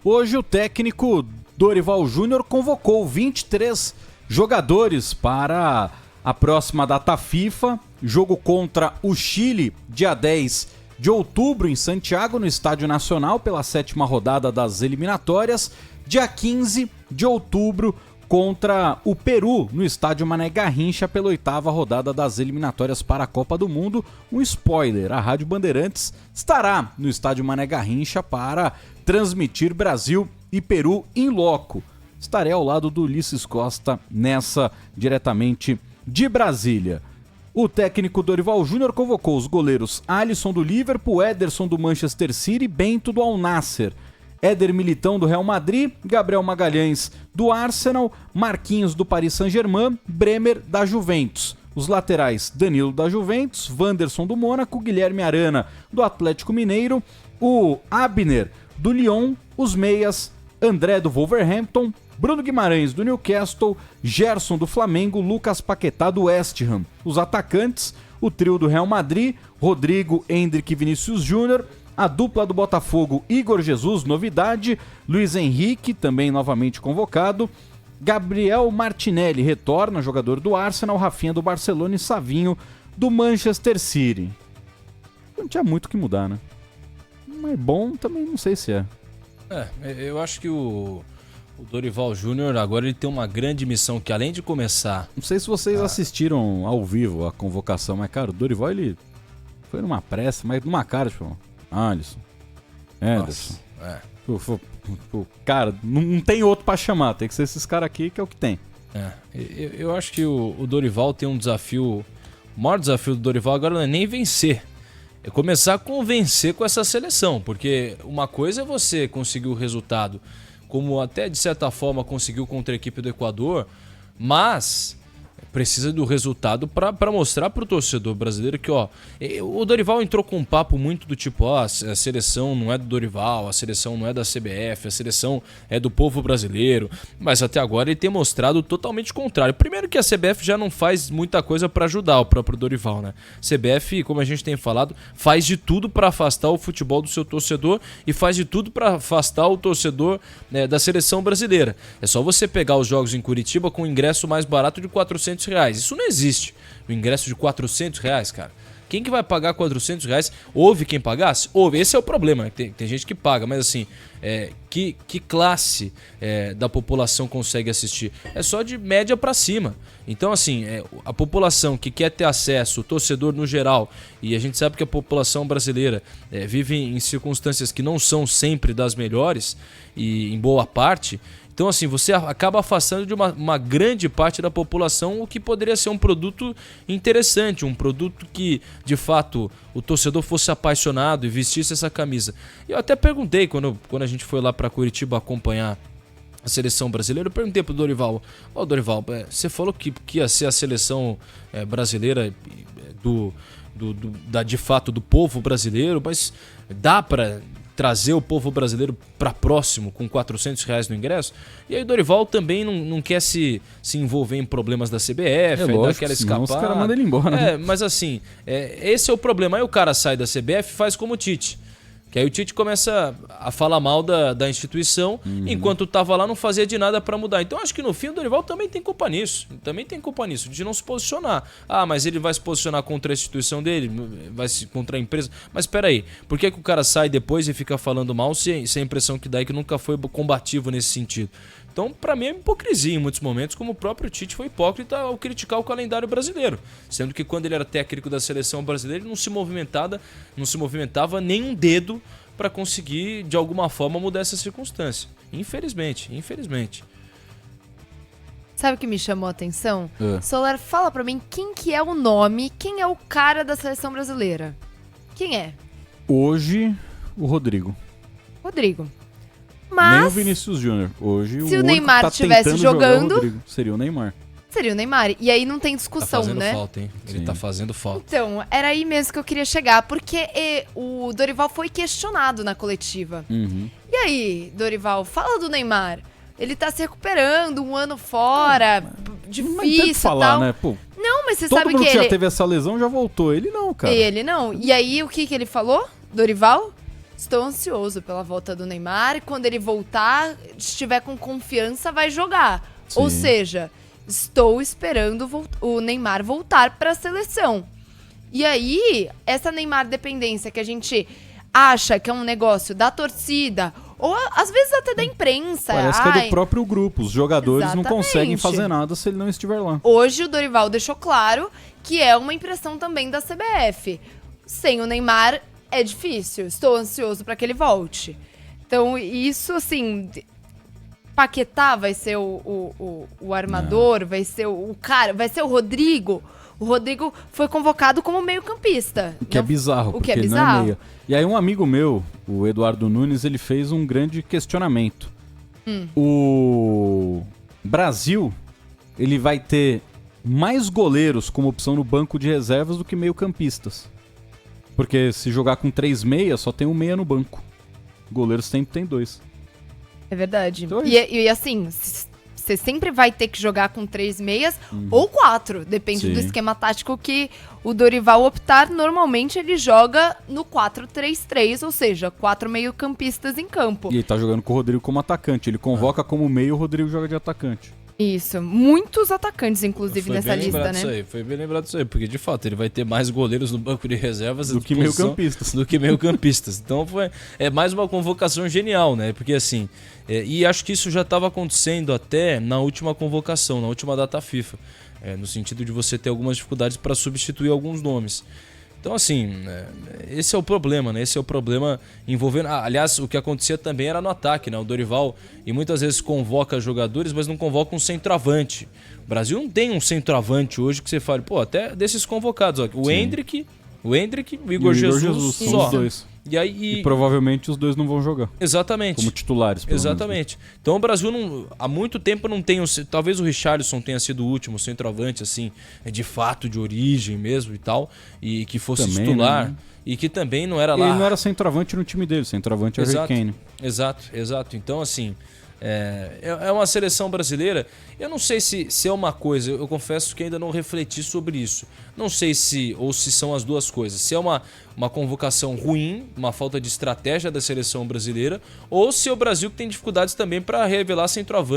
Hoje o técnico Dorival Júnior convocou 23 jogadores para a próxima data FIFA, jogo contra o Chile, dia 10 de outubro em Santiago, no Estádio Nacional, pela 7ª rodada das eliminatórias, dia 15 de outubro contra o Peru, no Estádio Mané Garrincha, pela 8ª rodada das eliminatórias para a Copa do Mundo. Um spoiler, a Rádio Bandeirantes estará no Estádio Mané Garrincha para transmitir Brasil e Peru in loco. Estarei ao lado do Ulisses Costa nessa, diretamente de Brasília. O técnico Dorival Júnior convocou os goleiros Alisson do Liverpool, Ederson do Manchester City e Bento do Al Nassr. Éder Militão do Real Madrid, Gabriel Magalhães do Arsenal, Marquinhos do Paris Saint-Germain, Bremer da Juventus. Os laterais Danilo da Juventus, Wanderson do Mônaco, Guilherme Arana do Atlético Mineiro, o Abner do Lyon, os meias André do Wolverhampton, Bruno Guimarães do Newcastle, Gerson do Flamengo, Lucas Paquetá do West Ham. Os atacantes, o trio do Real Madrid, Rodrigo, Endrick e Vinícius Júnior. A dupla do Botafogo, Igor Jesus, novidade. Luiz Henrique, também novamente convocado. Gabriel Martinelli retorna, jogador do Arsenal. Rafinha do Barcelona e Savinho do Manchester City. Não tinha muito o que mudar, né? Mas bom também não sei se é. Eu acho que o Dorival Júnior agora ele tem uma grande missão que, além de começar... Não sei se vocês assistiram ao vivo a convocação, mas cara, o Dorival ele foi numa pressa, mas numa cara, tipo... Alisson, Ederson. Cara, não tem outro pra chamar, tem que ser esses caras aqui que é o que tem. Eu acho que o Dorival tem um desafio. O maior desafio do Dorival agora não é nem vencer, é começar a convencer com essa seleção, porque uma coisa é você conseguir o resultado, como até de certa forma conseguiu contra a equipe do Equador, mas precisa do resultado para mostrar pro torcedor brasileiro que, ó, o Dorival entrou com um papo muito do tipo, a seleção não é do Dorival, a seleção não é da CBF, a seleção é do povo brasileiro, mas até agora ele tem mostrado totalmente o contrário. Primeiro que a CBF já não faz muita coisa para ajudar o próprio Dorival, né? CBF, como a gente tem falado, faz de tudo para afastar o futebol do seu torcedor e faz de tudo para afastar o torcedor, né, da seleção brasileira. É só você pegar os jogos em Curitiba com o ingresso mais barato de R$400. Isso não existe. O ingresso de R$400, cara. Quem que vai pagar R$400? Houve quem pagasse? Houve. Esse é o problema. Tem gente que paga, mas assim, que classe da população consegue assistir? É só de média pra cima. Então, assim, a população que quer ter acesso, o torcedor no geral, e a gente sabe que a população brasileira vive em circunstâncias que não são sempre das melhores, e em boa parte. Então, assim, você acaba afastando de uma grande parte da população o que poderia ser um produto interessante, um produto que, de fato, o torcedor fosse apaixonado e vestisse essa camisa. E eu até perguntei, quando a gente foi lá para Curitiba acompanhar a seleção brasileira, eu perguntei pro Dorival, Dorival, você falou que ia ser a seleção brasileira de fato do povo brasileiro, mas dá para trazer o povo brasileiro para próximo com R$400 no ingresso? E aí o Dorival também não quer se envolver em problemas da CBF, lógico, daquela escapada. os caras mandam ele embora, né? Mas assim, esse é o problema. Aí o cara sai da CBF e faz como o Tite. Que aí o Tite começa a falar mal da instituição, enquanto tava lá não fazia de nada para mudar. Então acho que no fim o Dorival também tem culpa nisso. De não se posicionar. Mas ele vai se posicionar contra a instituição dele, contra a empresa. Mas espera aí, por que o cara sai depois e fica falando mal se a impressão que dá é que nunca foi combativo nesse sentido? Então, para mim é hipocrisia em muitos momentos, como o próprio Tite foi hipócrita ao criticar o calendário brasileiro. Sendo que quando ele era técnico da seleção brasileira, ele não se movimentava nem um dedo para conseguir, de alguma forma, mudar essa circunstância. Infelizmente. Sabe o que me chamou a atenção? Soler, fala pra mim quem que é o nome, quem é o cara da seleção brasileira? Quem é? Hoje, o Rodrigo. Mas, nem o Vinícius Júnior. Hoje, se o Neymar estivesse jogando, seria o Neymar. E aí não tem discussão, tá fazendo né? Falta, hein? Ele tá fazendo falta. Então, era aí mesmo que eu queria chegar, porque o Dorival foi questionado na coletiva. E aí, Dorival, fala do Neymar. Ele tá se recuperando, um ano fora, difícil mas tem que falar, tal. né? Pô, não, mas você todo sabe mundo que já ele... teve essa lesão, já voltou. Ele não, cara. Ele não. E aí, o que ele falou, Dorival? estou ansioso pela volta do Neymar. Quando ele voltar, estiver com confiança, vai jogar. Sim. Ou seja, estou esperando o Neymar voltar para a seleção. E aí, essa Neymar dependência que a gente acha que é um negócio da torcida, ou às vezes até da imprensa. Parece que é do próprio grupo. Os jogadores não Exatamente. conseguem fazer nada se ele não estiver lá. Hoje o Dorival deixou claro que é uma impressão também da CBF. Sem o Neymar é difícil. Estou ansioso para que ele volte. Então, isso assim... Paquetá vai ser o armador, vai ser o cara, vai ser o Rodrigo. O Rodrigo foi convocado como meio-campista. O que é bizarro, porque é ele não é bizarro. meia. E aí um amigo meu, o Eduardo Nunes, ele fez um grande questionamento. O Brasil, ele vai ter mais goleiros como opção no banco de reservas do que meio-campistas. Porque se jogar com 3 meias, só tem um meia no banco. Goleiros sempre tem 2. É verdade. Então é E assim, você sempre vai ter que jogar com 3 meias ou 4. Depende Sim. do esquema tático que o Dorival optar. Normalmente ele joga no 4-3-3, ou seja, 4 meio-campistas em campo. E ele tá jogando com o Rodrigo como atacante. Ele convoca como meio, o Rodrigo joga de atacante. Isso. Muitos atacantes, inclusive, Foi nessa bem lista, lembrado né? disso aí, foi bem lembrado disso aí, porque de fato ele vai ter mais goleiros no banco de reservas Do à que disposição meio-campistas. do que meio-campistas. Então é mais uma convocação genial, né? Porque assim, e acho que isso já estava acontecendo até na última convocação, na última data FIFA, no sentido de você ter algumas dificuldades para substituir alguns nomes. Então, assim, esse é o problema, né? Esse é o problema envolvendo... aliás, o que acontecia também era no ataque, né? O Dorival, e muitas vezes convoca jogadores, mas não convoca um centroavante. O Brasil não tem um centroavante hoje que você fale, pô, até desses convocados, ó, o Endrick, o Igor Jesus, são só. os dois. E aí... E provavelmente os dois não vão jogar. Exatamente. Como titulares, pelo menos. Exatamente. Então o Brasil há muito tempo não tem... Talvez o Richarlison tenha sido o último centroavante, assim, de fato, de origem mesmo e tal, e que fosse Também, titular. né? E que também não era lá... Ele não era centroavante no time dele, centroavante é o Harry Kane. Exato. Então, assim, é uma seleção brasileira. Eu não sei se é uma coisa, eu confesso que ainda não refleti sobre isso. Não sei se são as duas coisas. Se é uma convocação ruim, uma falta de estratégia da seleção brasileira, ou se é o Brasil que tem dificuldades também para revelar centroavante.